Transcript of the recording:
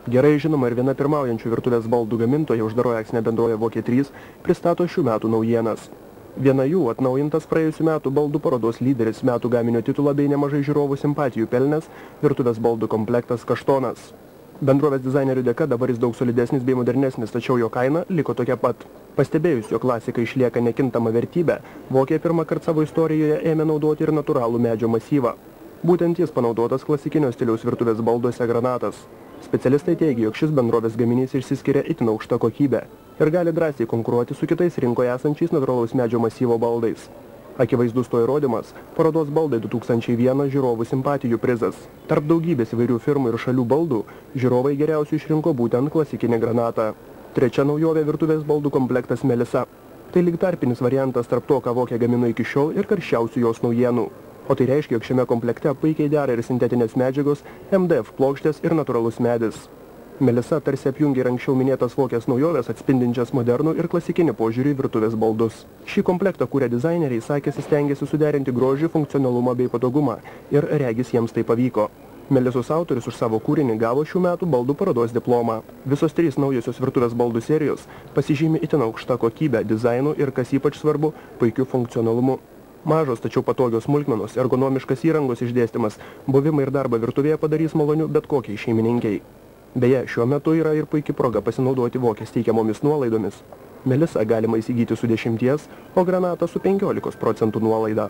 Gerai žinoma ir viena pirmaujančių virtuvės baldų gamintoja uždaroji akcinė bendrovė Vokie3 pristato šių metų naujienas. Viena jų atnaujintas praėjusių metų baldų parodos lyderis metų gaminio titulą bei nemažai žiūrovų simpatijų pelnęs virtuvės baldų komplektas Kaštonas. Bendrovės dizainerių dėka dabar jis daug solidesnis bei modernesnis, tačiau jo kaina liko tokia pat. Pastebėjus, jo klasika išlieka nekintama vertybė, Vokie pirmą kartą savo istorijoje ėmė naudoti ir natūralų medžio masyvą. Būtent jis panaudotas klasikinio stiliaus virtuvės balduose Granatas. Specialistai teigia, jog šis bendrovės gaminys išsiskiria itin aukšta kokybė ir gali drąsiai konkuruoti su kitais rinkoje esančiais natūralaus medžio masyvo baldais. Akivaizdus to įrodymas – parodos baldai 2001 žiūrovų simpatijų prizas. Tarp daugybės įvairių firmų ir šalių baldų žiūrovai geriausiai išrinko būtent klasikinį Granatą. Trečia naujovė virtuvės baldų komplektas Melisa. Tai lyg tarpinis variantas tarp to, ką Vokie gamino iki šiol ir karščiausių jos naujienų. O tai reiškia, jog šiame komplekte puikiai dera ir sintetinės medžiagos, MDF plokštės ir natūralus medis. Melisa tarsi apjungia ir anksčiau minėtas Vokies naujovės atspindinčias modernų ir klasikinį požiūrį į virtuvės baldus. Šį komplektą kūrę dizaineriai sakėsi stengiasi suderinti grožį, funkcionalumą bei patogumą ir regis jiems tai pavyko. Melisos autorius už savo kūrinį gavo šių metų baldų parodos diplomą. Visos trys naujosios virtuvės baldų serijos pasižymi itin aukšta kokybė, dizainu ir, kas ypač svarbu, puikiu funkcionalumu. Mažos, tačiau patogios smulkmenos, ergonomiškas įrangos išdėstymas, buvimą ir darbą virtuvėje padarys maloniu bet kokiai šeimininkiai. Beje, šiuo metu yra ir puikia proga pasinaudoti Vokies teikiamomis nuolaidomis. Melisa galima įsigyti su 10, o Granatą su 15% nuolaida.